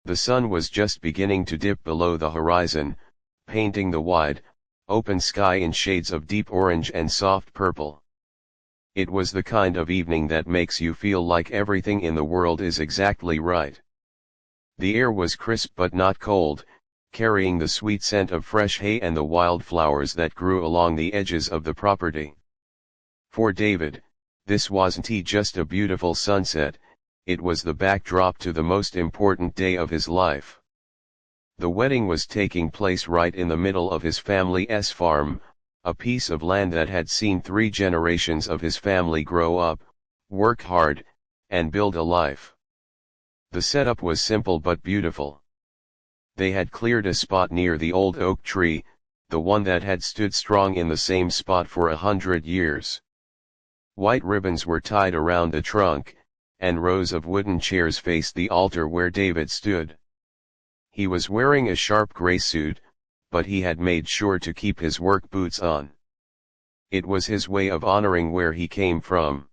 The sun was just beginning to dip below the horizon, painting the wide, open sky in shades of deep orange and soft purple. It was the kind of evening that makes you feel like everything in the world is exactly right. The air was crisp but not cold, carrying the sweet scent of fresh hay and the wildflowers that grew along the edges of the property. For David, this wasn't just a beautiful sunset, it was the backdrop to the most important day of his life. The wedding was taking place right in the middle of his family's farm, a piece of land that had seen 3 generations of his family grow up, work hard, and build a life. The setup was simple but beautiful. They had cleared a spot near the old oak tree, the one that had stood strong in the same spot for 100 years. White ribbons were tied around the trunk, and rows of wooden chairs faced the altar where David stood. He was wearing a sharp gray suit, but he had made sure to keep his work boots on. It was his way of honoring where he came from.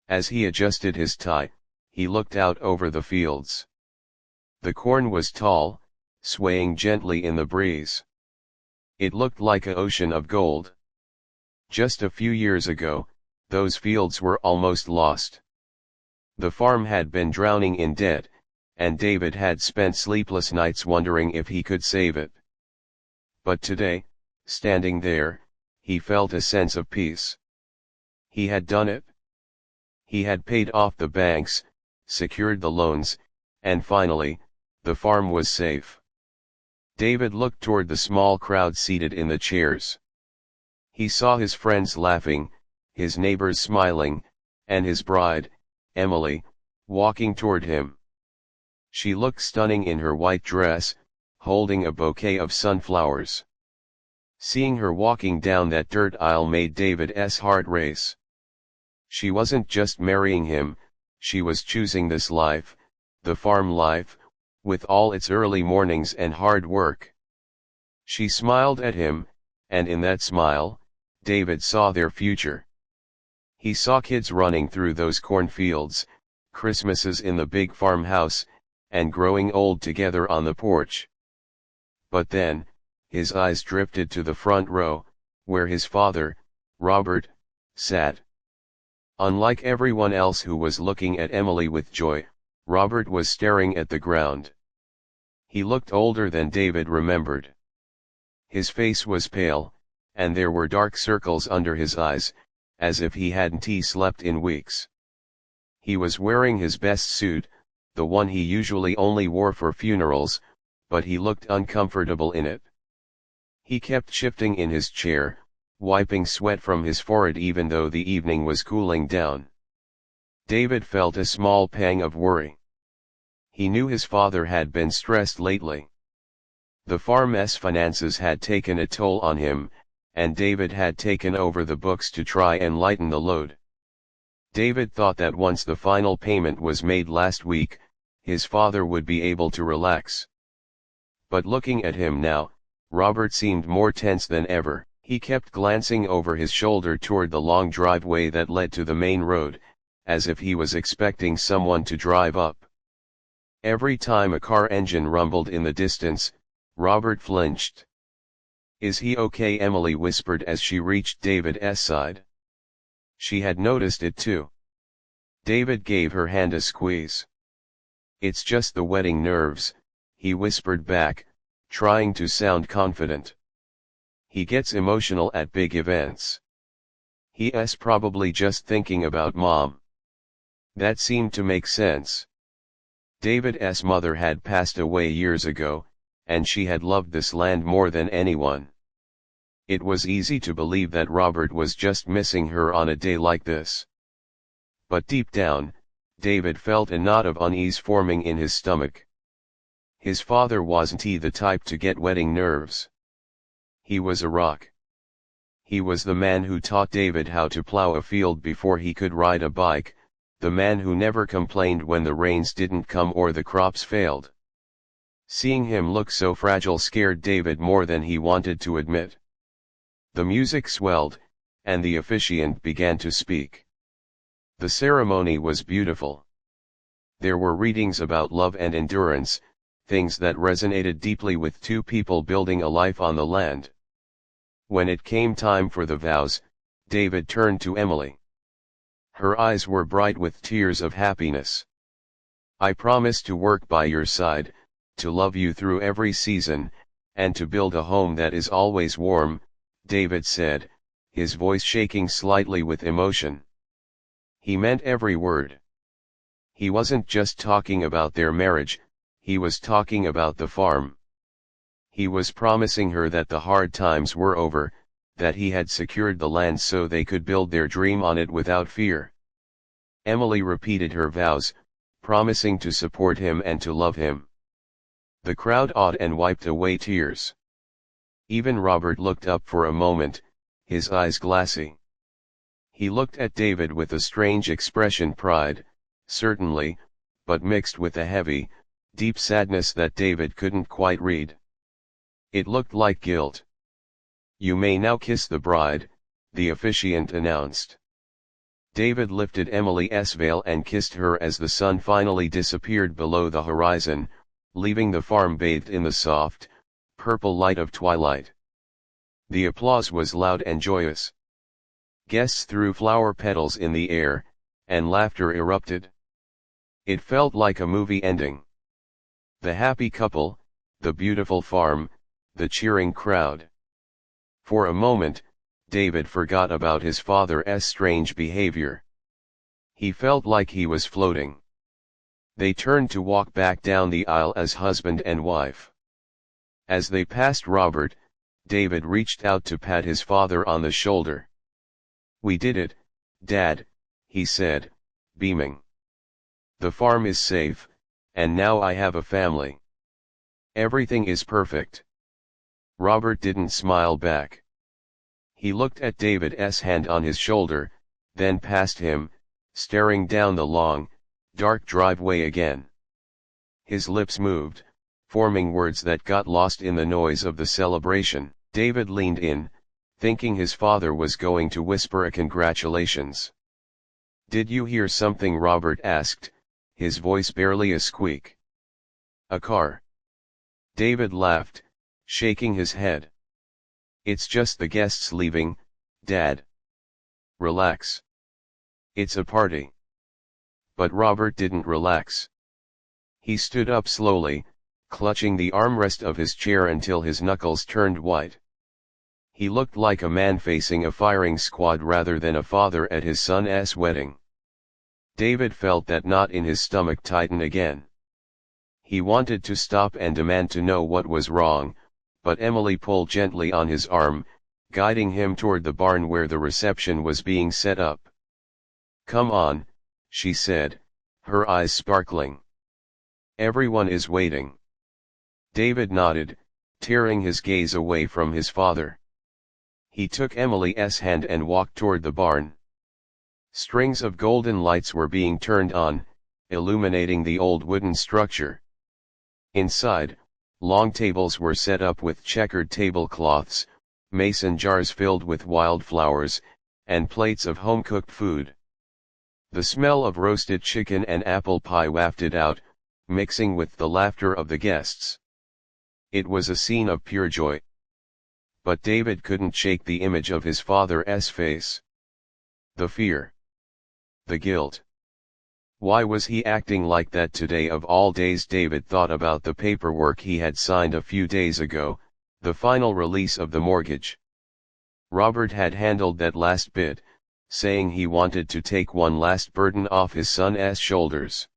As he adjusted his tie, he looked out over the fields. The corn was tall, swaying gently in the breeze. It looked like an ocean of gold. Just a few years ago, those fields were almost lost. The farm had been drowning in debt, and David had spent sleepless nights wondering if he could save it. But today, standing there, he felt a sense of peace. He had done it. He had paid off the banks, secured the loans, and finally, the farm was safe. David looked toward the small crowd seated in the chairs. He saw his friends laughing, his neighbors smiling, and his bride, Emily, walking toward him. She looked stunning in her white dress, holding a bouquet of sunflowers. Seeing her walking down that dirt aisle made David's heart race. She wasn't just marrying him, she was choosing this life, the farm life, with all its early mornings and hard work. She smiled at him, and in that smile, David saw their future. He saw kids running through those cornfields, Christmases in the big farmhouse, and growing old together on the porch. But then, his eyes drifted to the front row, where his father, Robert, sat. Unlike everyone else who was looking at Emily with joy, Robert was staring at the ground. He looked older than David remembered. His face was pale, and there were dark circles under his eyes, as if he hadn't slept in weeks. He was wearing his best suit, the one he usually only wore for funerals, but he looked uncomfortable in it. He kept shifting in his chair, wiping sweat from his forehead even though the evening was cooling down. David felt a small pang of worry. He knew his father had been stressed lately. The farm's finances had taken a toll on him, and David had taken over the books to try and lighten the load. David thought that once the final payment was made last week, his father would be able to relax. But looking at him now, Robert seemed more tense than ever. He kept glancing over his shoulder toward the long driveway that led to the main road, as if he was expecting someone to drive up. Every time a car engine rumbled in the distance, Robert flinched. "Is he okay?" Emily whispered as she reached David's side. She had noticed it too. David gave her hand a squeeze. "It's just the wedding nerves," he whispered back, trying to sound confident. "He gets emotional at big events. He's probably just thinking about Mom." That seemed to make sense. David's mother had passed away years ago, and she had loved this land more than anyone. It was easy to believe that Robert was just missing her on a day like this. But deep down, David felt a knot of unease forming in his stomach. His father wasn't the type to get wedding nerves. He was a rock. He was the man who taught David how to plow a field before he could ride a bike, the man who never complained when the rains didn't come or the crops failed. Seeing him look so fragile scared David more than he wanted to admit. The music swelled, and the officiant began to speak. The ceremony was beautiful. There were readings about love and endurance, things that resonated deeply with two people building a life on the land. When it came time for the vows, David turned to Emily. Her eyes were bright with tears of happiness. "I promise to work by your side, to love you through every season, and to build a home that is always warm," David said, his voice shaking slightly with emotion. He meant every word. He wasn't just talking about their marriage, he was talking about the farm. He was promising her that the hard times were over, that he had secured the land so they could build their dream on it without fear. Emily repeated her vows, promising to support him and to love him. The crowd awed and wiped away tears. Even Robert looked up for a moment, his eyes glassy. He looked at David with a strange expression, pride, certainly, but mixed with a heavy, deep sadness that David couldn't quite read. It looked like guilt. "You may now kiss the bride," the officiant announced. David lifted Emily's veil and kissed her as the sun finally disappeared below the horizon, leaving the farm bathed in the soft, purple light of twilight. The applause was loud and joyous. Guests threw flower petals in the air, and laughter erupted. It felt like a movie ending. The happy couple, the beautiful farm, the cheering crowd. For a moment, David forgot about his father's strange behavior. He felt like he was floating. They turned to walk back down the aisle as husband and wife. As they passed Robert, David reached out to pat his father on the shoulder. "We did it, Dad," he said, beaming. "The farm is safe, and now I have a family. Everything is perfect." Robert didn't smile back. He looked at David's hand on his shoulder, then past him, staring down the long, dark driveway again. His lips moved, forming words that got lost in the noise of the celebration. David leaned in, thinking his father was going to whisper a congratulations. "Did you hear something?" Robert asked, his voice barely a squeak. "A car." David laughed, shaking his head. "It's just the guests leaving, Dad. Relax. It's a party." But Robert didn't relax. He stood up slowly, clutching the armrest of his chair until his knuckles turned white. He looked like a man facing a firing squad rather than a father at his son's wedding. David felt that knot in his stomach tighten again. He wanted to stop and demand to know what was wrong, but Emily pulled gently on his arm, guiding him toward the barn where the reception was being set up. "Come on," she said, her eyes sparkling. "Everyone is waiting." David nodded, tearing his gaze away from his father. He took Emily's hand and walked toward the barn. Strings of golden lights were being turned on, illuminating the old wooden structure. Inside, long tables were set up with checkered tablecloths, mason jars filled with wildflowers, and plates of home-cooked food. The smell of roasted chicken and apple pie wafted out, mixing with the laughter of the guests. It was a scene of pure joy. But David couldn't shake the image of his father's face. The fear. The guilt. Why was he acting like that today of all days? David thought about the paperwork he had signed a few days ago, the final release of the mortgage. Robert had handled that last bit, saying he wanted to take one last burden off his son's shoulders.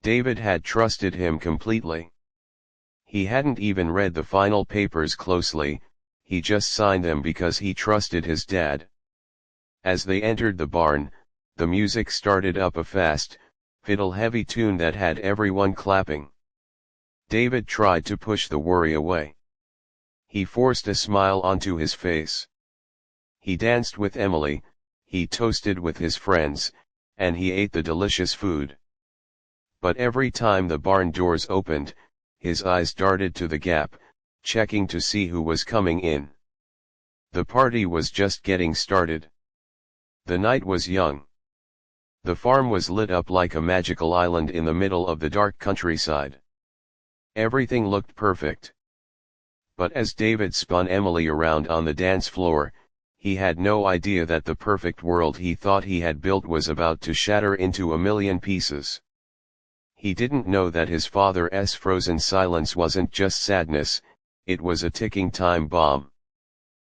David had trusted him completely. He hadn't even read the final papers closely, he just signed them because he trusted his dad. As they entered the barn, the music started up a fast, fiddle-heavy tune that had everyone clapping. David tried to push the worry away. He forced a smile onto his face. He danced with Emily, he toasted with his friends, and he ate the delicious food. But every time the barn doors opened, his eyes darted to the gap, checking to see who was coming in. The party was just getting started. The night was young. The farm was lit up like a magical island in the middle of the dark countryside. Everything looked perfect. But as David spun Emily around on the dance floor, he had no idea that the perfect world he thought he had built was about to shatter into a million pieces. He didn't know that his father's frozen silence wasn't just sadness, it was a ticking time bomb.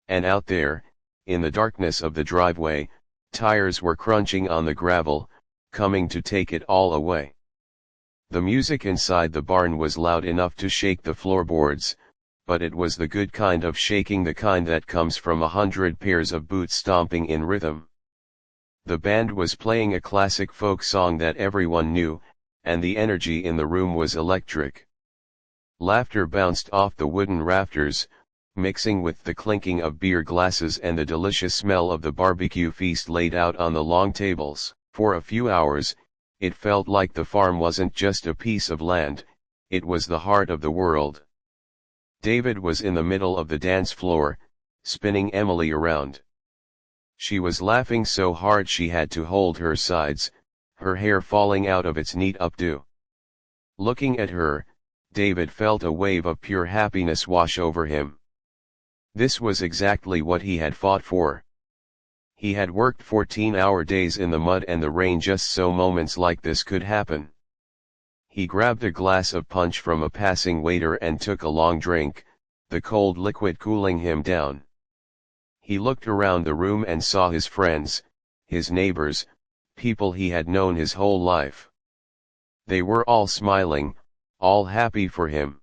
And out there, in the darkness of the driveway, tires were crunching on the gravel, coming to take it all away. The music inside the barn was loud enough to shake the floorboards, but it was the good kind of shaking, the kind that comes from 100 pairs of boots stomping in rhythm. The band was playing a classic folk song that everyone knew, and the energy in the room was electric. Laughter bounced off the wooden rafters, mixing with the clinking of beer glasses and the delicious smell of the barbecue feast laid out on the long tables. For a few hours, it felt like the farm wasn't just a piece of land, it was the heart of the world. David was in the middle of the dance floor, spinning Emily around. She was laughing so hard she had to hold her sides, her hair falling out of its neat updo. Looking at her, David felt a wave of pure happiness wash over him. This was exactly what he had fought for. He had worked 14-hour days in the mud and the rain just so moments like this could happen. He grabbed a glass of punch from a passing waiter and took a long drink, the cold liquid cooling him down. He looked around the room and saw his friends, his neighbors, people he had known his whole life. They were all smiling, all happy for him.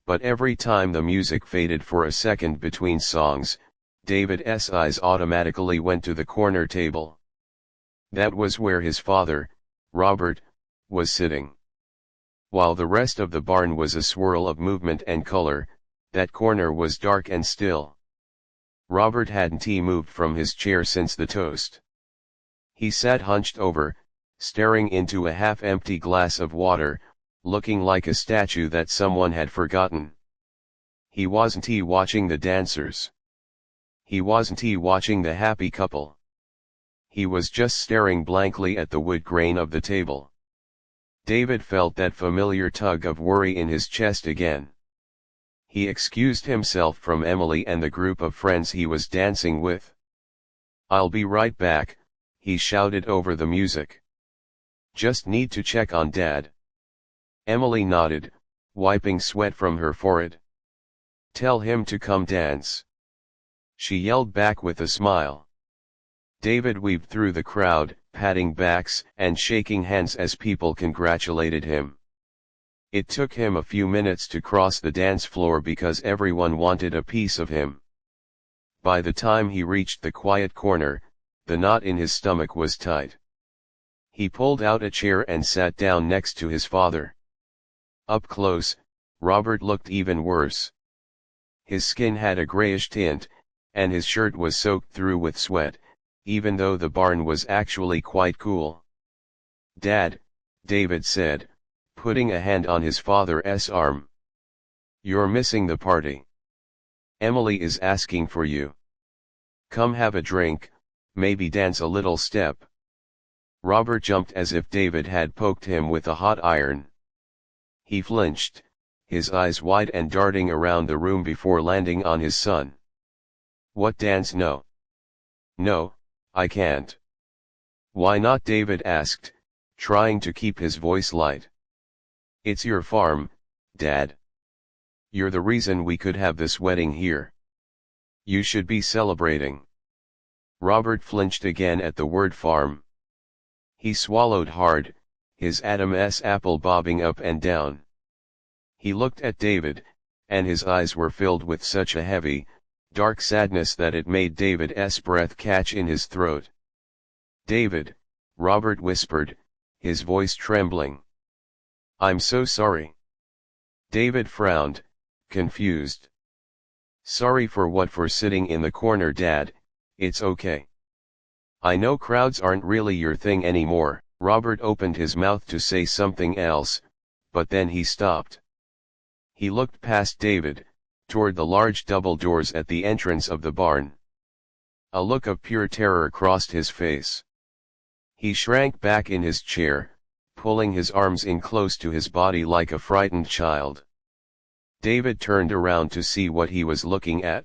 But every time the music faded for a second between songs, David's eyes automatically went to the corner table. That was where his father, Robert, was sitting. While the rest of the barn was a swirl of movement and color, that corner was dark and still. Robert hadn't moved from his chair since the toast. He sat hunched over, staring into a half-empty glass of water, looking like a statue that someone had forgotten. He wasn't watching the dancers. He wasn't watching the happy couple. He was just staring blankly at the wood grain of the table. David felt that familiar tug of worry in his chest again. He excused himself from Emily and the group of friends he was dancing with. "I'll be right back," he shouted over the music. "Just need to check on Dad." Emily nodded, wiping sweat from her forehead. "Tell him to come dance," she yelled back with a smile. David weaved through the crowd, patting backs and shaking hands as people congratulated him. It took him a few minutes to cross the dance floor because everyone wanted a piece of him. By the time he reached the quiet corner, the knot in his stomach was tight. He pulled out a chair and sat down next to his father. Up close, Robert looked even worse. His skin had a grayish tint, and his shirt was soaked through with sweat, even though the barn was actually quite cool. "Dad," David said, putting a hand on his father's arm. "You're missing the party. Emily is asking for you. Come have a drink, maybe dance a little step." Robert jumped as if David had poked him with a hot iron. He flinched, his eyes wide and darting around the room before landing on his son. "What dance? No. No, I can't." "Why not?" David asked, trying to keep his voice light. "It's your farm, Dad. You're the reason we could have this wedding here. You should be celebrating." Robert flinched again at the word farm. He swallowed hard, his Adam's apple bobbing up and down. He looked at David, and his eyes were filled with such a heavy, dark sadness that it made David's breath catch in his throat. "David," Robert whispered, his voice trembling. "I'm so sorry." David frowned, confused. "Sorry for what?" "For sitting in the corner, Dad. It's okay. I know crowds aren't really your thing anymore." Robert opened his mouth to say something else, but then he stopped. He looked past David, toward the large double doors at the entrance of the barn. A look of pure terror crossed his face. He shrank back in his chair, pulling his arms in close to his body like a frightened child. David turned around to see what he was looking at.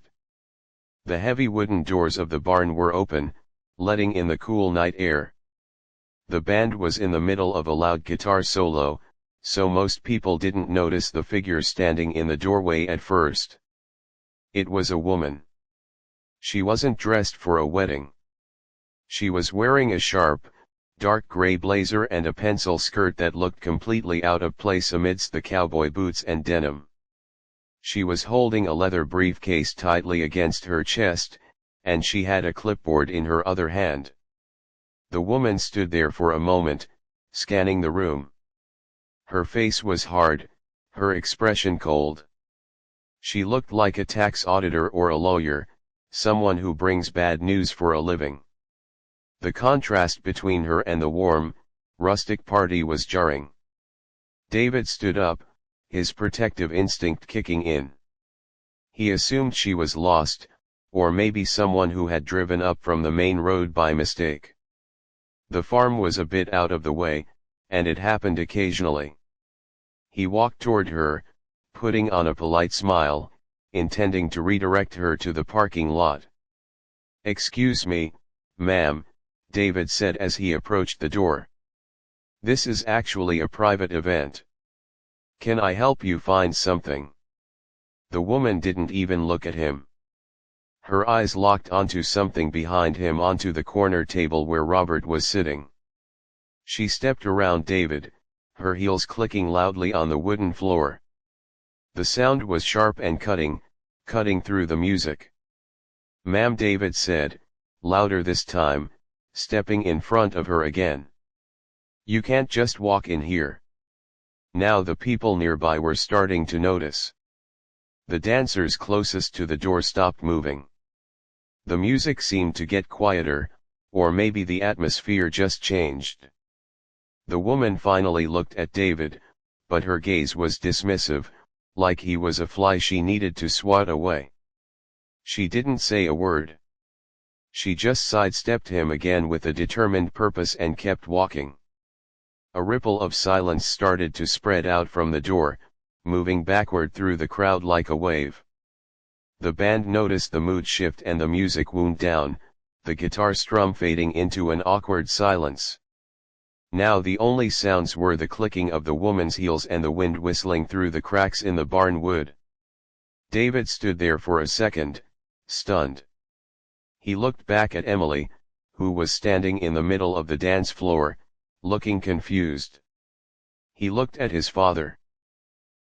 The heavy wooden doors of the barn were open, letting in the cool night air. The band was in the middle of a loud guitar solo, so most people didn't notice the figure standing in the doorway at first. It was a woman. She wasn't dressed for a wedding. She was wearing a sharp, dark gray blazer and a pencil skirt that looked completely out of place amidst the cowboy boots and denim. She was holding a leather briefcase tightly against her chest, and she had a clipboard in her other hand. The woman stood there for a moment, scanning the room. Her face was hard, her expression cold. She looked like a tax auditor or a lawyer, someone who brings bad news for a living. The contrast between her and the warm, rustic party was jarring. David stood up, his protective instinct kicking in. He assumed she was lost, or maybe someone who had driven up from the main road by mistake. The farm was a bit out of the way, and it happened occasionally. He walked toward her, putting on a polite smile, intending to redirect her to the parking lot. "Excuse me, ma'am," David said as he approached the door. "This is actually a private event. Can I help you find something?" The woman didn't even look at him. Her eyes locked onto something behind him, onto the corner table where Robert was sitting. She stepped around David, her heels clicking loudly on the wooden floor. The sound was sharp and cutting through the music. "Ma'am," David said, louder this time, stepping in front of her again. "You can't just walk in here." Now the people nearby were starting to notice. The dancers closest to the door stopped moving. The music seemed to get quieter, or maybe the atmosphere just changed. The woman finally looked at David, but her gaze was dismissive, like he was a fly she needed to swat away. She didn't say a word. She just sidestepped him again with a determined purpose and kept walking. A ripple of silence started to spread out from the door, moving backward through the crowd like a wave. The band noticed the mood shift and the music wound down, the guitar strum fading into an awkward silence. Now the only sounds were the clicking of the woman's heels and the wind whistling through the cracks in the barn wood. David stood there for a second, stunned. He looked back at Emily, who was standing in the middle of the dance floor, looking confused. He looked at his father.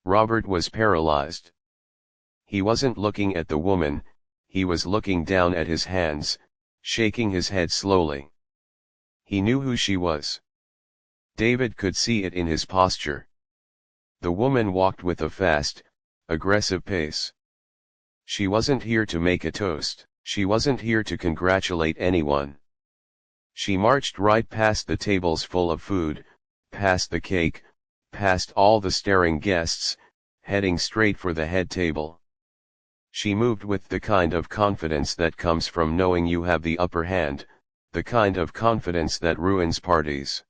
Robert was paralyzed. He wasn't looking at the woman, he was looking down at his hands, shaking his head slowly. He knew who she was. David could see it in his posture. The woman walked with a fast, aggressive pace. She wasn't here to make a toast, she wasn't here to congratulate anyone. She marched right past the tables full of food, past the cake, past all the staring guests, heading straight for the head table. She moved with the kind of confidence that comes from knowing you have the upper hand, the kind of confidence that ruins parties.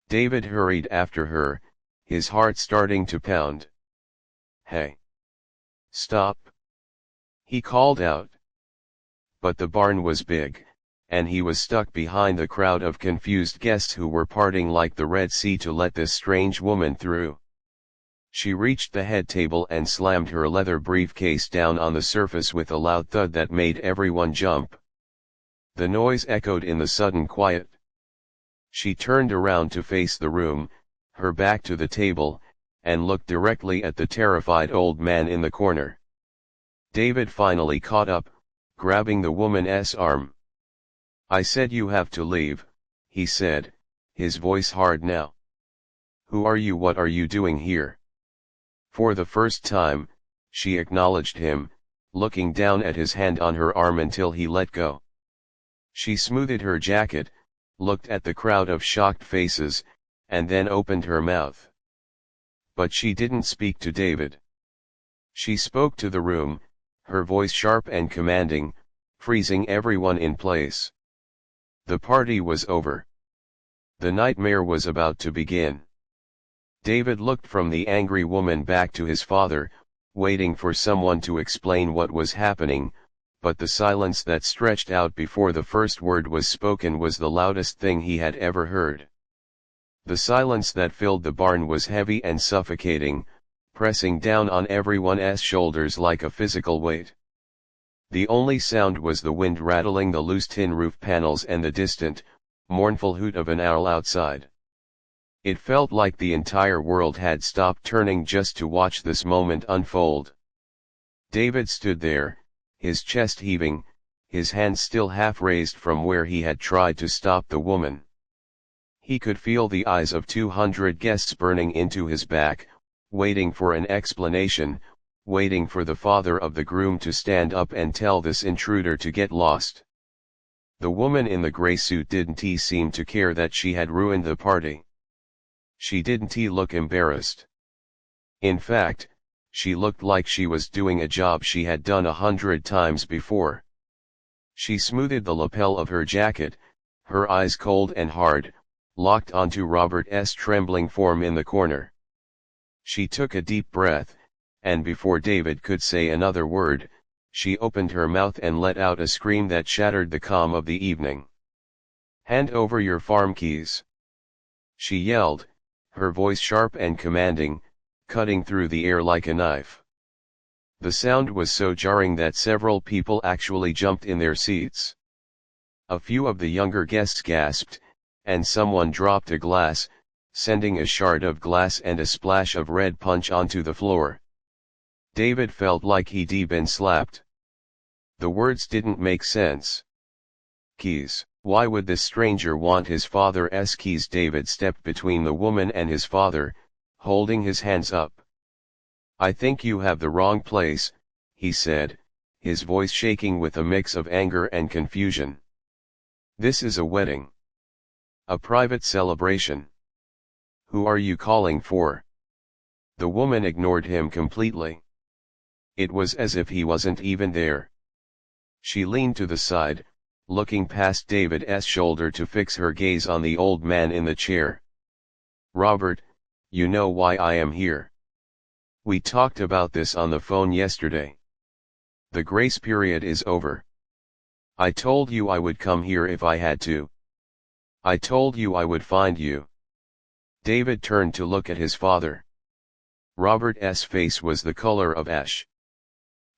David hurried after her, his heart starting to pound. "Hey! Stop!" he called out. But the barn was big, and he was stuck behind the crowd of confused guests who were parting like the Red Sea to let this strange woman through. She reached the head table and slammed her leather briefcase down on the surface with a loud thud that made everyone jump. The noise echoed in the sudden quiet. She turned around to face the room, her back to the table, and looked directly at the terrified old man in the corner. David finally caught up, grabbing the woman's arm. "I said you have to leave," he said, his voice hard now. "Who are you? What are you doing here?" For the first time, she acknowledged him, looking down at his hand on her arm until he let go. She smoothed her jacket, looked at the crowd of shocked faces, and then opened her mouth. But she didn't speak to David. She spoke to the room, her voice sharp and commanding, freezing everyone in place. The party was over. The nightmare was about to begin. David looked from the angry woman back to his father, waiting for someone to explain what was happening, but the silence that stretched out before the first word was spoken was the loudest thing he had ever heard. The silence that filled the barn was heavy and suffocating, pressing down on everyone's shoulders like a physical weight. The only sound was the wind rattling the loose tin roof panels and the distant, mournful hoot of an owl outside. It felt like the entire world had stopped turning just to watch this moment unfold. David stood there, his chest heaving, his hands still half raised from where he had tried to stop the woman. He could feel the eyes of 200 guests burning into his back, waiting for an explanation, waiting for the father of the groom to stand up and tell this intruder to get lost. The woman in the gray suit didn't seem to care that she had ruined the party. She didn't look embarrassed. In fact, she looked like she was doing a job she had done 100 times before. She smoothed the lapel of her jacket, her eyes cold and hard, locked onto Robert's trembling form in the corner. She took a deep breath, and before David could say another word, she opened her mouth and let out a scream that shattered the calm of the evening. "Hand over your farm keys!" she yelled, her voice sharp and commanding, cutting through the air like a knife. The sound was so jarring that several people actually jumped in their seats. A few of the younger guests gasped, and someone dropped a glass, sending a shard of glass and a splash of red punch onto the floor. David felt like he'd been slapped. The words didn't make sense. Keys. Why would this stranger want his father's keys? David stepped between the woman and his father, holding his hands up. "I think you have the wrong place," he said, his voice shaking with a mix of anger and confusion. "This is a wedding. A private celebration. Who are you calling for?" The woman ignored him completely. It was as if he wasn't even there. She leaned to the side, looking past David's shoulder to fix her gaze on the old man in the chair. "Robert, you know why I am here. We talked about this on the phone yesterday. The grace period is over. I told you I would come here if I had to. I told you I would find you." David turned to look at his father. Robert's face was the color of ash.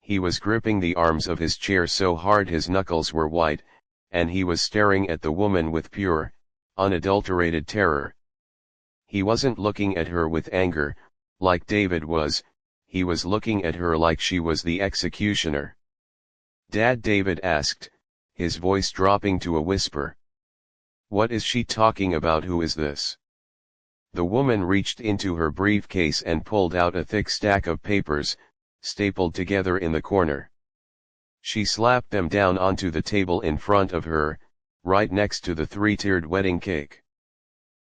He was gripping the arms of his chair so hard his knuckles were white, and he was staring at the woman with pure, unadulterated terror. He wasn't looking at her with anger, like David was, he was looking at her like she was the executioner. "Dad?" David asked, his voice dropping to a whisper. "What is she talking about? Who is this?" The woman reached into her briefcase and pulled out a thick stack of papers, stapled together in the corner. She slapped them down onto the table in front of her, right next to the three-tiered wedding cake.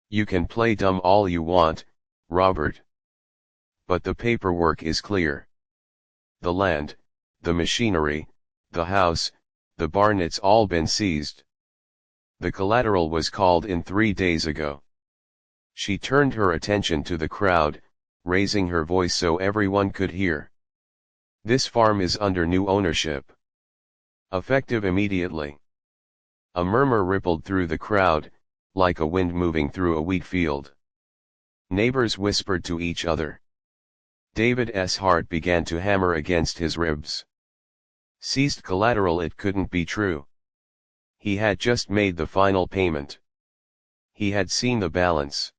"You can play dumb all you want, Robert. But the paperwork is clear. The land, the machinery, the house, the barn, it's all been seized. The collateral was called in 3 days ago." She turned her attention to the crowd, raising her voice so everyone could hear. "This farm is under new ownership. Effective immediately." A murmur rippled through the crowd, like a wind moving through a wheat field. Neighbors whispered to each other. David's heart began to hammer against his ribs. Seized collateral? It couldn't be true. He had just made the final payment. He had seen the balance.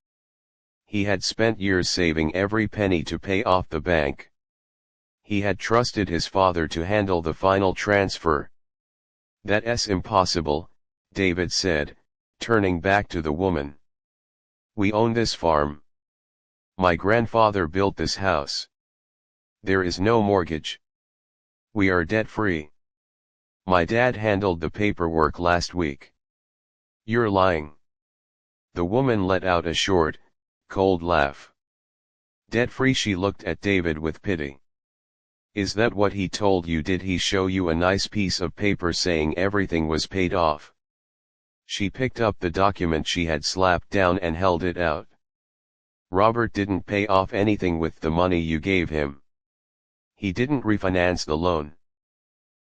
He had spent years saving every penny to pay off the bank. He had trusted his father to handle the final transfer. "That's impossible," David said, turning back to the woman. "We own this farm. My grandfather built this house. There is no mortgage. We are debt-free. My dad handled the paperwork last week." "You're lying." The woman let out a short, cold laugh. "Debt-free?" She looked at David with pity. "Is that what he told you? Did he show you a nice piece of paper saying everything was paid off?" She picked up the document she had slapped down and held it out. Robert didn't pay off anything with the money you gave him. He didn't refinance the loan.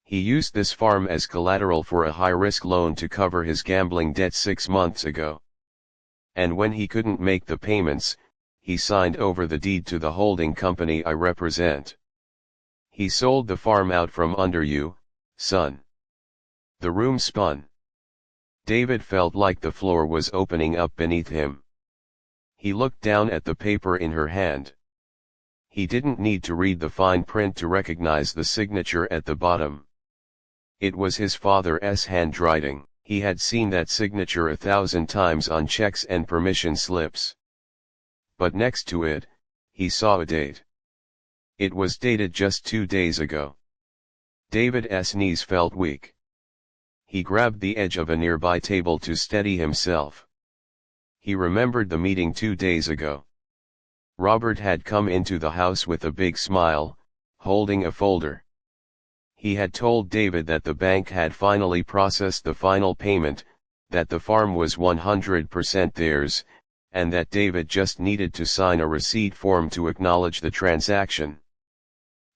He used this farm as collateral for a high-risk loan to cover his gambling debt 6 months ago. And when he couldn't make the payments, he signed over the deed to the holding company I represent. He sold the farm out from under you, son. The room spun. David felt like the floor was opening up beneath him. He looked down at the paper in her hand. He didn't need to read the fine print to recognize the signature at the bottom. It was his father's handwriting. He had seen that signature 1,000 times on checks and permission slips. But next to it, he saw a date. It was dated just 2 days ago. David's knees felt weak. He grabbed the edge of a nearby table to steady himself. He remembered the meeting 2 days ago. Robert had come into the house with a big smile, holding a folder. He had told David that the bank had finally processed the final payment, that the farm was 100% theirs, and that David just needed to sign a receipt form to acknowledge the transaction.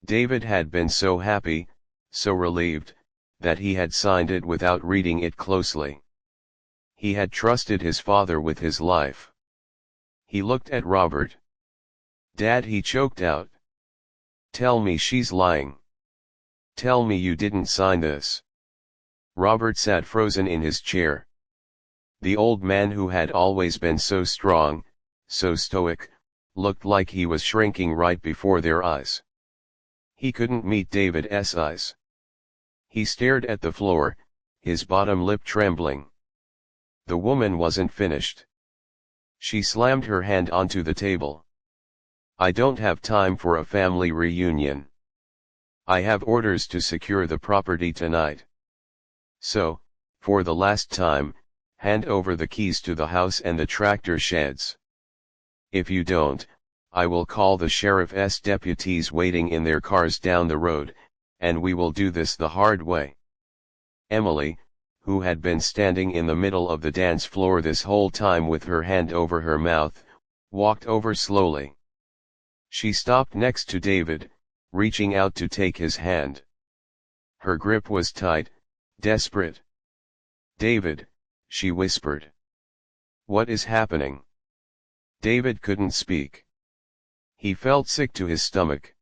David had been so happy, so relieved, that he had signed it without reading it closely. He had trusted his father with his life. He looked at Robert. "Dad," he choked out. "Tell me she's lying. Tell me you didn't sign this." Robert sat frozen in his chair. The old man, who had always been so strong, so stoic, looked like he was shrinking right before their eyes. He couldn't meet David's eyes. He stared at the floor, his bottom lip trembling. The woman wasn't finished. She slammed her hand onto the table. "I don't have time for a family reunion. I have orders to secure the property tonight. So, for the last time, hand over the keys to the house and the tractor sheds. If you don't, I will call the sheriff's deputies waiting in their cars down the road, and we will do this the hard way." Emily, who had been standing in the middle of the dance floor this whole time with her hand over her mouth, walked over slowly. She stopped next to David, reaching out to take his hand. Her grip was tight, desperate. "David," she whispered. "What is happening?" David couldn't speak. He felt sick to his stomach.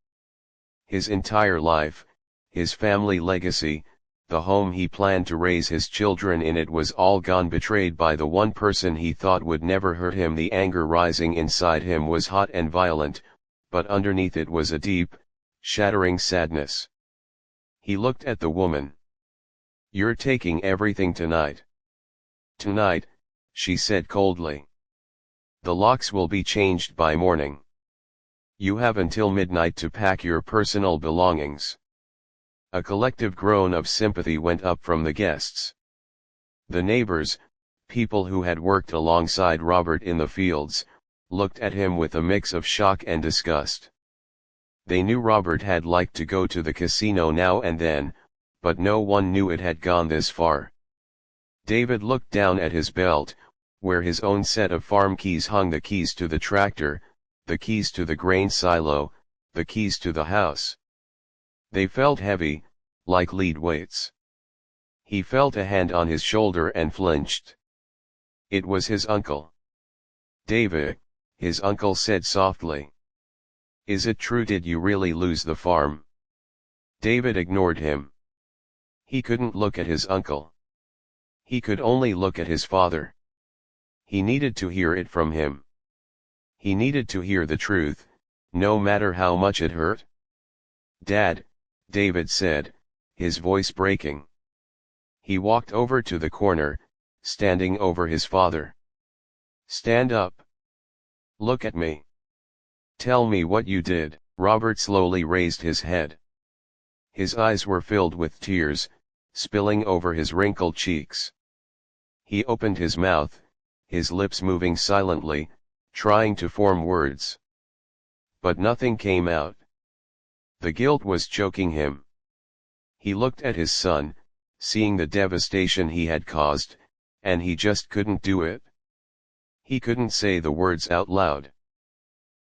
His entire life, his family legacy, the home he planned to raise his children in, it was all gone, betrayed by the one person he thought would never hurt him. The anger rising inside him was hot and violent, but underneath it was a deep, shattering sadness. He looked at the woman. "You're taking everything tonight." "Tonight," she said coldly. "The locks will be changed by morning. You have until midnight to pack your personal belongings." A collective groan of sympathy went up from the guests. The neighbors, people who had worked alongside Robert in the fields, looked at him with a mix of shock and disgust. They knew Robert had liked to go to the casino now and then, but no one knew it had gone this far. David looked down at his belt, where his own set of farm keys hung: the keys to the tractor, the keys to the grain silo, the keys to the house. They felt heavy, like lead weights. He felt a hand on his shoulder and flinched. It was his uncle. "David," his uncle said softly. "Is it true? Did you really lose the farm?" David ignored him. He couldn't look at his uncle. He could only look at his father. He needed to hear it from him. He needed to hear the truth, no matter how much it hurt. "Dad," David said, his voice breaking. He walked over to the corner, standing over his father. "Stand up. Look at me. Tell me what you did." Robert slowly raised his head. His eyes were filled with tears, spilling over his wrinkled cheeks. He opened his mouth, his lips moving silently, trying to form words. But nothing came out. The guilt was choking him. He looked at his son, seeing the devastation he had caused, and he just couldn't do it. He couldn't say the words out loud.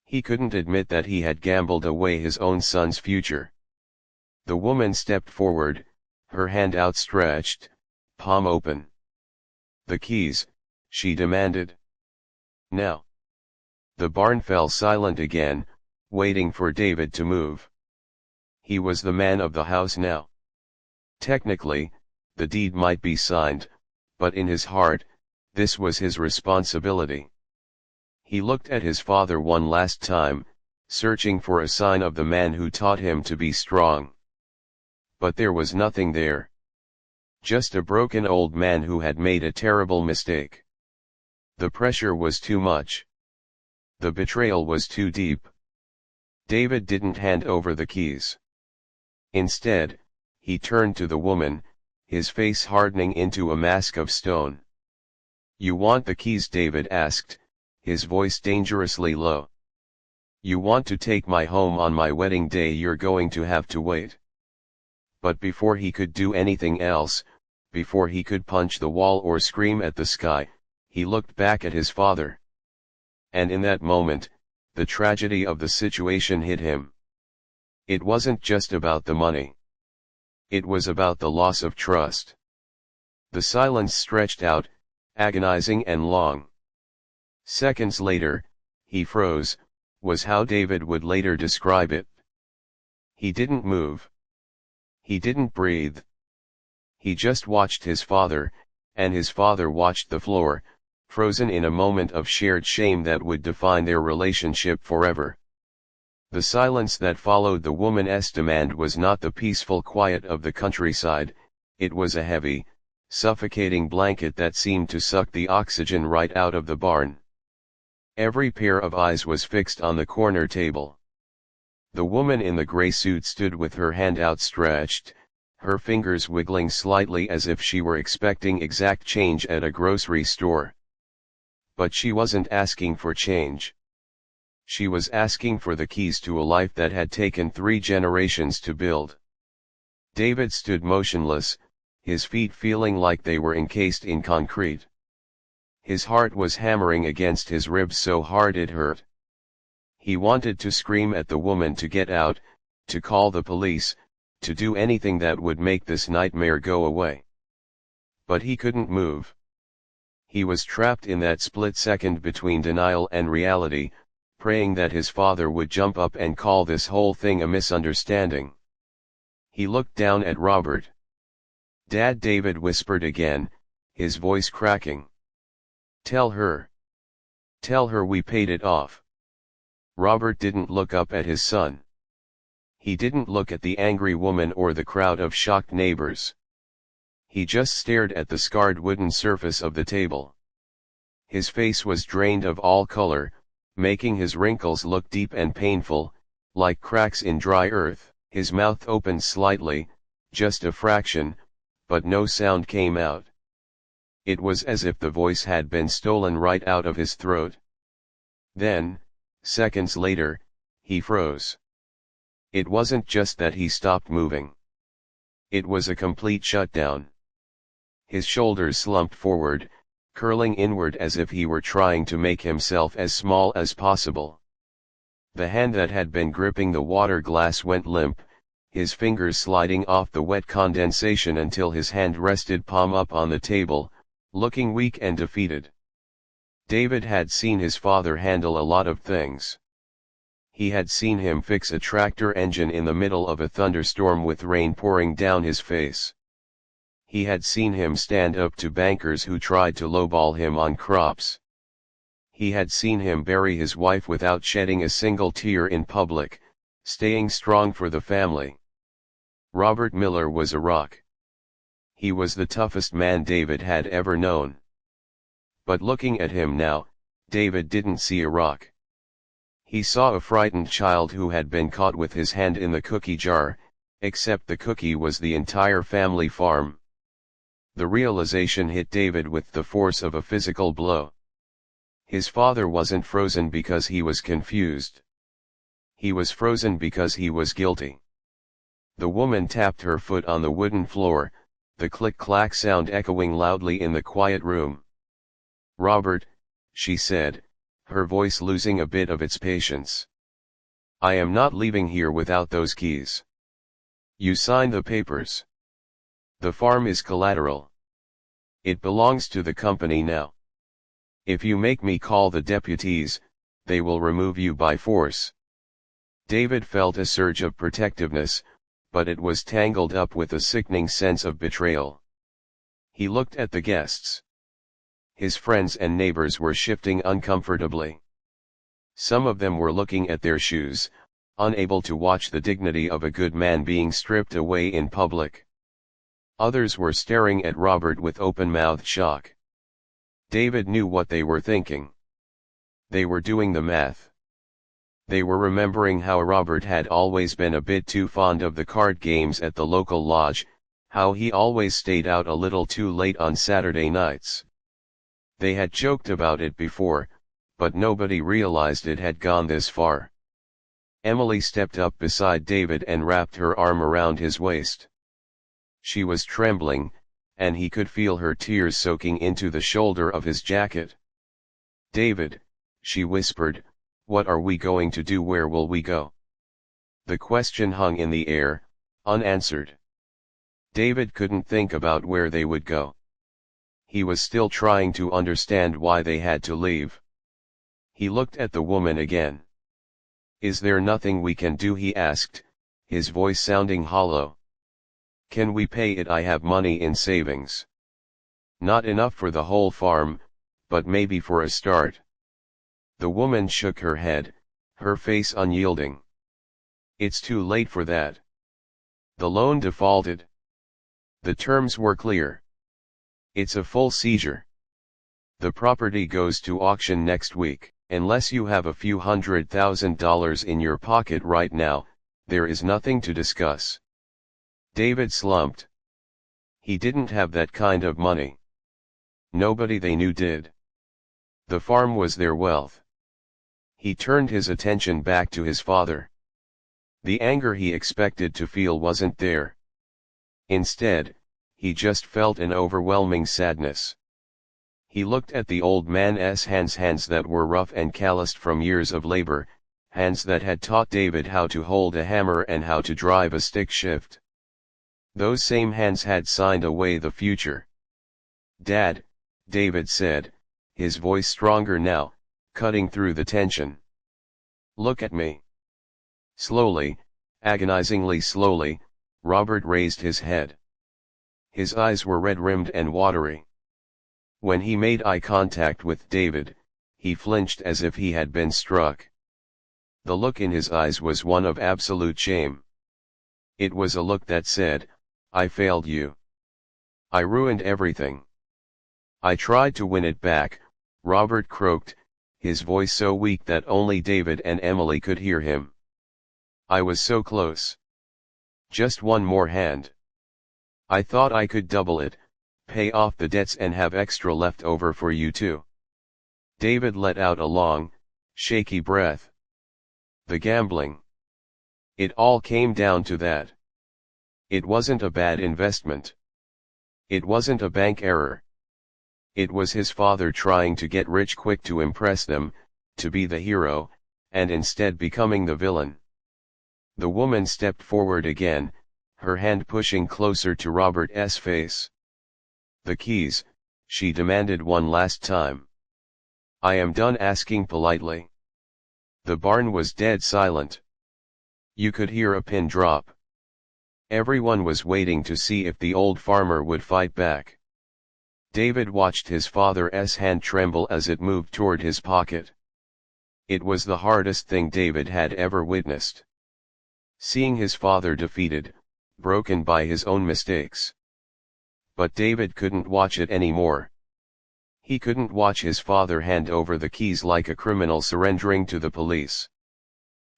He couldn't admit that he had gambled away his own son's future. The woman stepped forward, her hand outstretched, palm open. "The keys," she demanded. "Now." The barn fell silent again, waiting for David to move. He was the man of the house now. Technically, the deed might be signed, but in his heart, this was his responsibility. He looked at his father one last time, searching for a sign of the man who taught him to be strong. But there was nothing there. Just a broken old man who had made a terrible mistake. The pressure was too much. The betrayal was too deep. David didn't hand over the keys. Instead, he turned to the woman, his face hardening into a mask of stone. "You want the keys?" David asked, his voice dangerously low. "You want to take my home on my wedding day? You're going to have to wait." But before he could do anything else, before he could punch the wall or scream at the sky, he looked back at his father. And in that moment, the tragedy of the situation hit him. It wasn't just about the money. It was about the loss of trust. The silence stretched out, agonizing and long. Seconds later, he froze, was how David would later describe it. He didn't move. He didn't breathe. He just watched his father, and his father watched the floor, frozen in a moment of shared shame that would define their relationship forever. The silence that followed the woman's demand was not the peaceful quiet of the countryside, it was a heavy, suffocating blanket that seemed to suck the oxygen right out of the barn. Every pair of eyes was fixed on the corner table. The woman in the gray suit stood with her hand outstretched, her fingers wiggling slightly as if she were expecting exact change at a grocery store. But she wasn't asking for change. She was asking for the keys to a life that had taken 3 generations to build. David stood motionless, his feet feeling like they were encased in concrete. His heart was hammering against his ribs so hard it hurt. He wanted to scream at the woman to get out, to call the police, to do anything that would make this nightmare go away. But he couldn't move. He was trapped in that split second between denial and reality, praying that his father would jump up and call this whole thing a misunderstanding. He looked down at Robert. "Dad," David whispered again, his voice cracking. Tell her we paid it off." Robert didn't look up at his son. He didn't look at the angry woman or the crowd of shocked neighbors. He just stared at the scarred wooden surface of the table. His face was drained of all color, making his wrinkles look deep and painful, like cracks in dry earth. His mouth opened slightly, just a fraction, but no sound came out. It was as if the voice had been stolen right out of his throat. Then, seconds later, he froze. It wasn't just that he stopped moving. It was a complete shutdown. His shoulders slumped forward, curling inward as if he were trying to make himself as small as possible. The hand that had been gripping the water glass went limp, his fingers sliding off the wet condensation until his hand rested palm up on the table, looking weak and defeated. David had seen his father handle a lot of things. He had seen him fix a tractor engine in the middle of a thunderstorm with rain pouring down his face. He had seen him stand up to bankers who tried to lowball him on crops. He had seen him bury his wife without shedding a single tear in public, staying strong for the family. Robert Miller was a rock. He was the toughest man David had ever known. But looking at him now, David didn't see a rock. He saw a frightened child who had been caught with his hand in the cookie jar, except the cookie was the entire family farm. The realization hit David with the force of a physical blow. His father wasn't frozen because he was confused. He was frozen because he was guilty. The woman tapped her foot on the wooden floor, the click-clack sound echoing loudly in the quiet room. "Robert," she said, her voice losing a bit of its patience. "I am not leaving here without those keys. You sign the papers. The farm is collateral. It belongs to the company now. If you make me call the deputies, they will remove you by force." David felt a surge of protectiveness, but it was tangled up with a sickening sense of betrayal. He looked at the guests. His friends and neighbors were shifting uncomfortably. Some of them were looking at their shoes, unable to watch the dignity of a good man being stripped away in public. Others were staring at Robert with open-mouthed shock. David knew what they were thinking. They were doing the math. They were remembering how Robert had always been a bit too fond of the card games at the local lodge, how he always stayed out a little too late on Saturday nights. They had joked about it before, but nobody realized it had gone this far. Emily stepped up beside David and wrapped her arm around his waist. She was trembling, and he could feel her tears soaking into the shoulder of his jacket. "David," she whispered, "what are we going to do? Where will we go?" The question hung in the air, unanswered. David couldn't think about where they would go. He was still trying to understand why they had to leave. He looked at the woman again. "Is there nothing we can do?" he asked, his voice sounding hollow. "Can we pay it? I have money in savings. Not enough for the whole farm, but maybe for a start." The woman shook her head, her face unyielding. "It's too late for that. The loan defaulted. The terms were clear. It's a full seizure. The property goes to auction next week. Unless you have a few $100,000 in your pocket right now, there is nothing to discuss." David slumped. He didn't have that kind of money. Nobody they knew did. The farm was their wealth. He turned his attention back to his father. The anger he expected to feel wasn't there. Instead, he just felt an overwhelming sadness. He looked at the old man's hands that were rough and calloused from years of labor, hands that had taught David how to hold a hammer and how to drive a stick shift. Those same hands had signed away the future. "Dad," David said, his voice stronger now, cutting through the tension. "Look at me." Slowly, agonizingly slowly, Robert raised his head. His eyes were red-rimmed and watery. When he made eye contact with David, he flinched as if he had been struck. The look in his eyes was one of absolute shame. It was a look that said, "I failed you. I ruined everything. I tried to win it back," Robert croaked, his voice so weak that only David and Emily could hear him. "I was so close. Just one more hand. I thought I could double it, pay off the debts and have extra left over for you too." David let out a long, shaky breath. The gambling. It all came down to that. It wasn't a bad investment. It wasn't a bank error. It was his father trying to get rich quick to impress them, to be the hero, and instead becoming the villain. The woman stepped forward again, her hand pushing closer to Robert's face. "The keys," she demanded one last time. "I am done asking politely." The barn was dead silent. You could hear a pin drop. Everyone was waiting to see if the old farmer would fight back. David watched his father's hand tremble as it moved toward his pocket. It was the hardest thing David had ever witnessed. Seeing his father defeated, broken by his own mistakes. But David couldn't watch it anymore. He couldn't watch his father hand over the keys like a criminal surrendering to the police.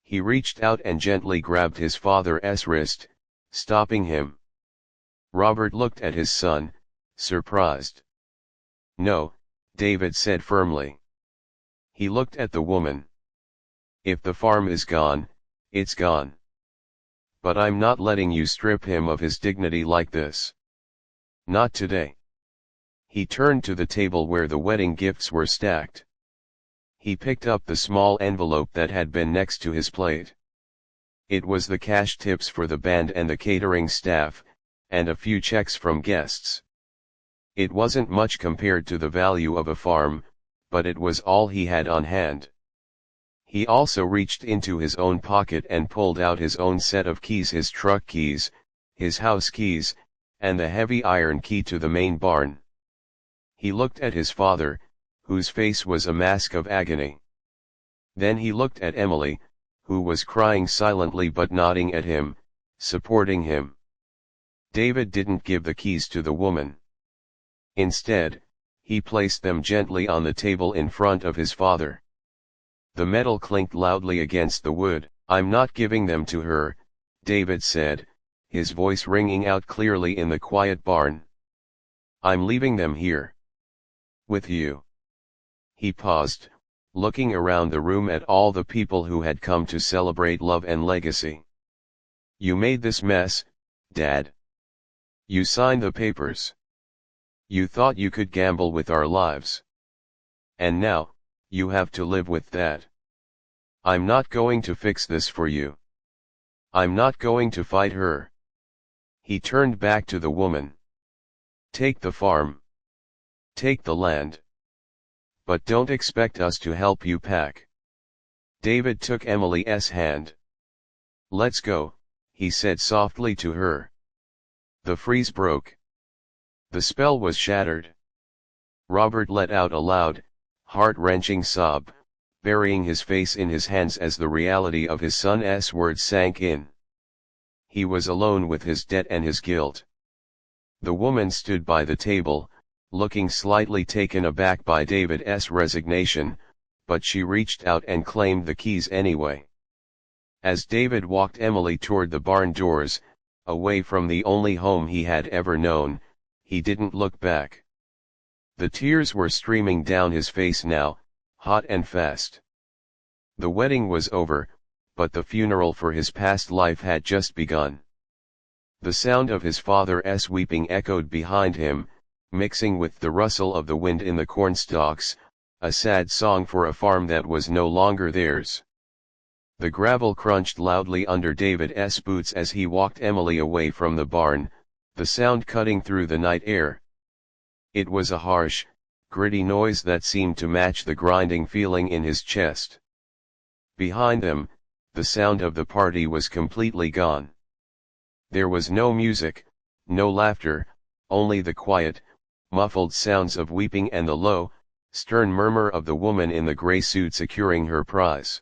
He reached out and gently grabbed his father's wrist, stopping him. Robert looked at his son, surprised. "No," David said firmly. He looked at the woman. "If the farm is gone, it's gone. But I'm not letting you strip him of his dignity like this." Not today. He turned to the table where the wedding gifts were stacked. He picked up the small envelope that had been next to his plate. It was the cash tips for the band and the catering staff, and a few checks from guests. It wasn't much compared to the value of a farm, but it was all he had on hand. He also reached into his own pocket and pulled out his own set of keys, his truck keys, his house keys, and the heavy iron key to the main barn. He looked at his father, whose face was a mask of agony. Then he looked at Emily, who was crying silently but nodding at him, supporting him. David didn't give the keys to the woman. Instead, he placed them gently on the table in front of his father. The metal clinked loudly against the wood. "I'm not giving them to her," David said, his voice ringing out clearly in the quiet barn. "I'm leaving them here. With you." He paused, looking around the room at all the people who had come to celebrate love and legacy. "You made this mess, Dad. You signed the papers. You thought you could gamble with our lives. And now, you have to live with that. I'm not going to fix this for you. I'm not going to fight her." He turned back to the woman. "Take the farm. Take the land. But don't expect us to help you pack." David took Emily's hand. "Let's go," he said softly to her. The freeze broke. The spell was shattered. Robert let out a loud, heart-wrenching sob, burying his face in his hands as the reality of his son's words sank in. He was alone with his debt and his guilt. The woman stood by the table, looking slightly taken aback by David's resignation, but she reached out and claimed the keys anyway. As David walked Emily toward the barn doors, away from the only home he had ever known, he didn't look back. The tears were streaming down his face now, hot and fast. The wedding was over, but the funeral for his past life had just begun. The sound of his father's weeping echoed behind him, mixing with the rustle of the wind in the cornstalks, a sad song for a farm that was no longer theirs. The gravel crunched loudly under David's boots as he walked Emily away from the barn, the sound cutting through the night air. It was a harsh, gritty noise that seemed to match the grinding feeling in his chest. Behind them, the sound of the party was completely gone. There was no music, no laughter, only the quiet, muffled sounds of weeping and the low, stern murmur of the woman in the gray suit securing her prize.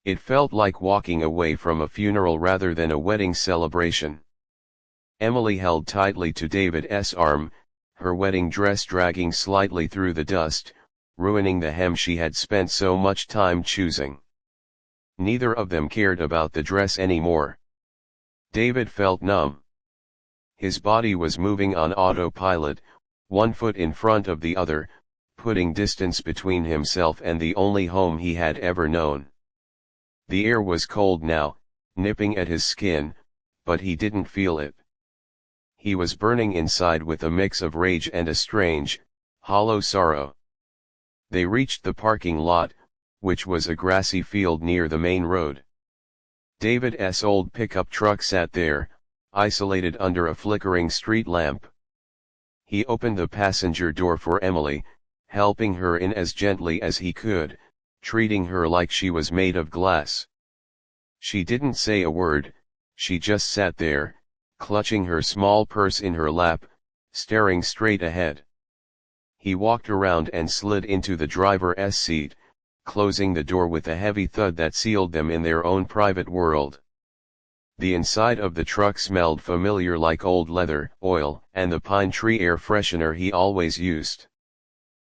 It felt like walking away from a funeral rather than a wedding celebration. Emily held tightly to David's arm, her wedding dress dragging slightly through the dust, ruining the hem she had spent so much time choosing. Neither of them cared about the dress anymore. David felt numb. His body was moving on autopilot, one foot in front of the other, putting distance between himself and the only home he had ever known. The air was cold now, nipping at his skin, but he didn't feel it. He was burning inside with a mix of rage and a strange, hollow sorrow. They reached the parking lot, which was a grassy field near the main road. David's old pickup truck sat there, isolated under a flickering street lamp. He opened the passenger door for Emily, helping her in as gently as he could, treating her like she was made of glass. She didn't say a word, she just sat there, clutching her small purse in her lap, staring straight ahead. He walked around and slid into the driver's seat, closing the door with a heavy thud that sealed them in their own private world. The inside of the truck smelled familiar like old leather, oil, and the pine tree air freshener he always used.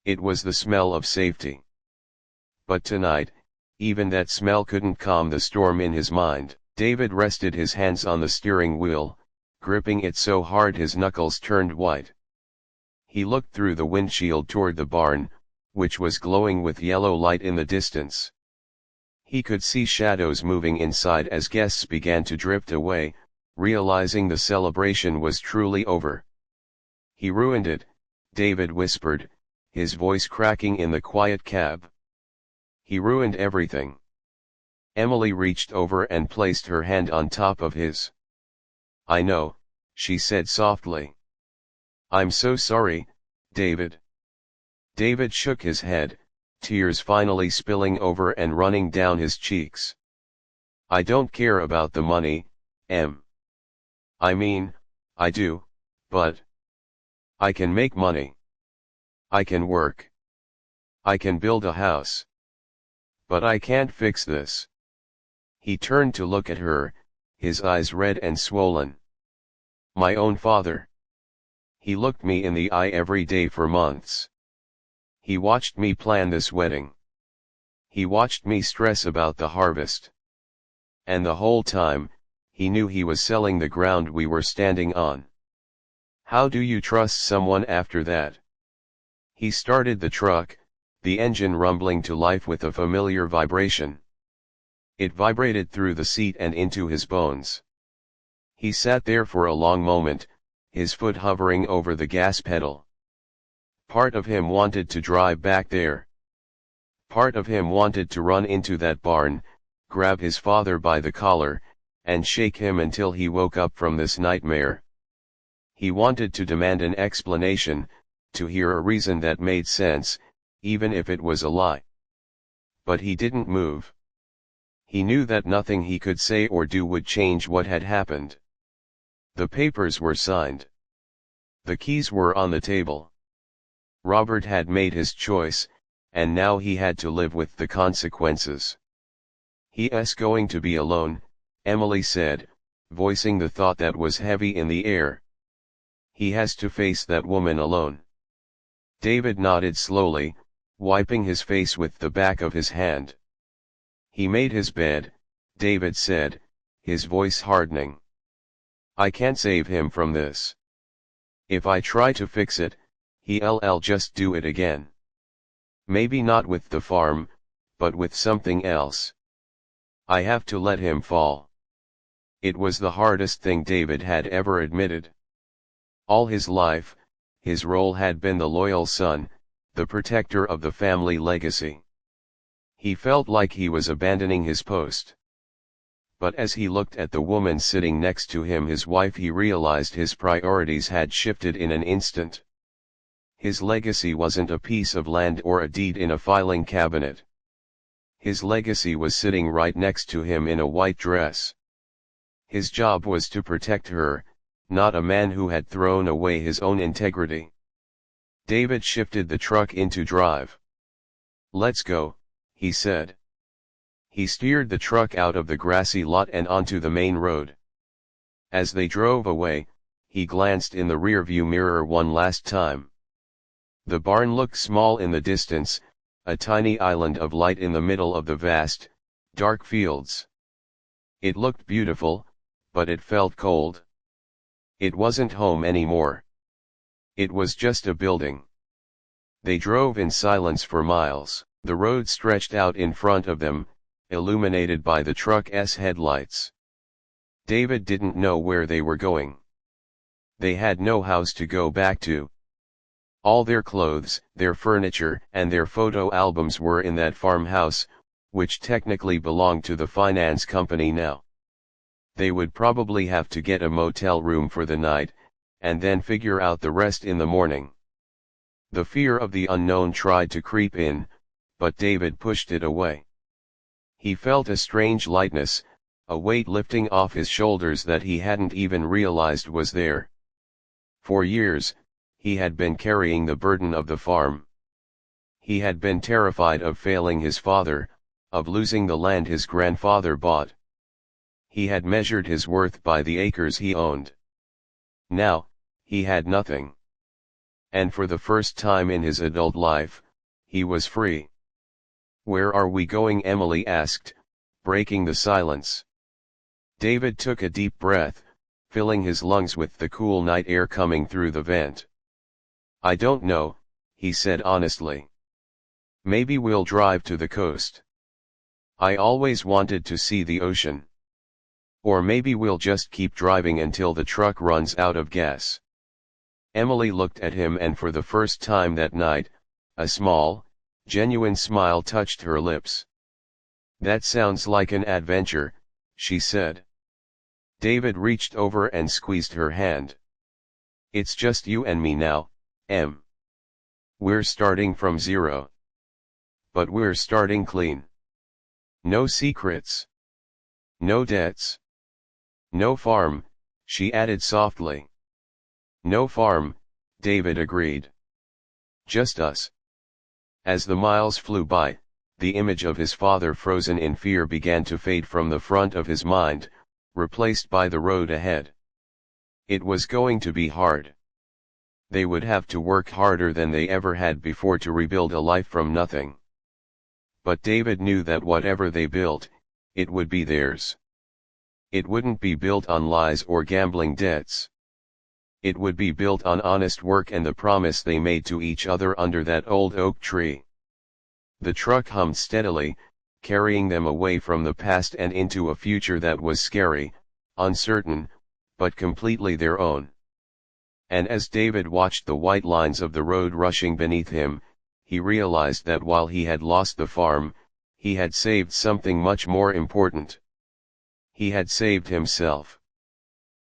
It was the smell of safety. But tonight, even that smell couldn't calm the storm in his mind. David rested his hands on the steering wheel, gripping it so hard his knuckles turned white. He looked through the windshield toward the barn, which was glowing with yellow light in the distance. He could see shadows moving inside as guests began to drift away, realizing the celebration was truly over. He ruined it, David whispered, his voice cracking in the quiet cab. He ruined everything. Emily reached over and placed her hand on top of his. I know, she said softly. I'm so sorry, David. David shook his head, tears finally spilling over and running down his cheeks. I don't care about the money, Em. I mean, I do, but I can make money. I can work. I can build a house. But I can't fix this. He turned to look at her, his eyes red and swollen. My own father. He looked me in the eye every day for months. He watched me plan this wedding. He watched me stress about the harvest. And the whole time, he knew he was selling the ground we were standing on. How do you trust someone after that? He started the truck, the engine rumbling to life with a familiar vibration. It vibrated through the seat and into his bones. He sat there for a long moment, his foot hovering over the gas pedal. Part of him wanted to drive back there. Part of him wanted to run into that barn, grab his father by the collar, and shake him until he woke up from this nightmare. He wanted to demand an explanation, to hear a reason that made sense, even if it was a lie. But he didn't move. He knew that nothing he could say or do would change what had happened. The papers were signed. The keys were on the table. Robert had made his choice, and now he had to live with the consequences. He's going to be alone, Emily said, voicing the thought that was heavy in the air. He has to face that woman alone. David nodded slowly, wiping his face with the back of his hand. He made his bed, David said, his voice hardening. I can't save him from this. If I try to fix it, he'll just do it again. Maybe not with the farm, but with something else. I have to let him fall. It was the hardest thing David had ever admitted. All his life, his role had been the loyal son, the protector of the family legacy. He felt like he was abandoning his post. But as he looked at the woman sitting next to him, his wife, he realized his priorities had shifted in an instant. His legacy wasn't a piece of land or a deed in a filing cabinet. His legacy was sitting right next to him in a white dress. His job was to protect her, not a man who had thrown away his own integrity. David shifted the truck into drive. Let's go, he said. He steered the truck out of the grassy lot and onto the main road. As they drove away, he glanced in the rearview mirror one last time. The barn looked small in the distance, a tiny island of light in the middle of the vast, dark fields. It looked beautiful, but it felt cold. It wasn't home anymore. It was just a building. They drove in silence for miles. The road stretched out in front of them, illuminated by the truck's headlights. David didn't know where they were going. They had no house to go back to. All their clothes, their furniture, and their photo albums were in that farmhouse, which technically belonged to the finance company now. They would probably have to get a motel room for the night, and then figure out the rest in the morning. The fear of the unknown tried to creep in, but David pushed it away. He felt a strange lightness, a weight lifting off his shoulders that he hadn't even realized was there. For years, he had been carrying the burden of the farm. He had been terrified of failing his father, of losing the land his grandfather bought. He had measured his worth by the acres he owned. Now, he had nothing. And for the first time in his adult life, he was free. Where are we going? Emily asked, breaking the silence. David took a deep breath, filling his lungs with the cool night air coming through the vent. I don't know, he said honestly. Maybe we'll drive to the coast. I always wanted to see the ocean. Or maybe we'll just keep driving until the truck runs out of gas. Emily looked at him, and for the first time that night, a small, genuine smile touched her lips. "That sounds like an adventure," she said. David reached over and squeezed her hand. "It's just you and me now, Em. We're starting from zero. But we're starting clean. No secrets. No debts. No farm," she added softly. "No farm," David agreed. "Just us." As the miles flew by, the image of his father frozen in fear began to fade from the front of his mind, replaced by the road ahead. It was going to be hard. They would have to work harder than they ever had before to rebuild a life from nothing. But David knew that whatever they built, it would be theirs. It wouldn't be built on lies or gambling debts. It would be built on honest work and the promise they made to each other under that old oak tree. The truck hummed steadily, carrying them away from the past and into a future that was scary, uncertain, but completely their own. And as David watched the white lines of the road rushing beneath him, he realized that while he had lost the farm, he had saved something much more important. He had saved himself.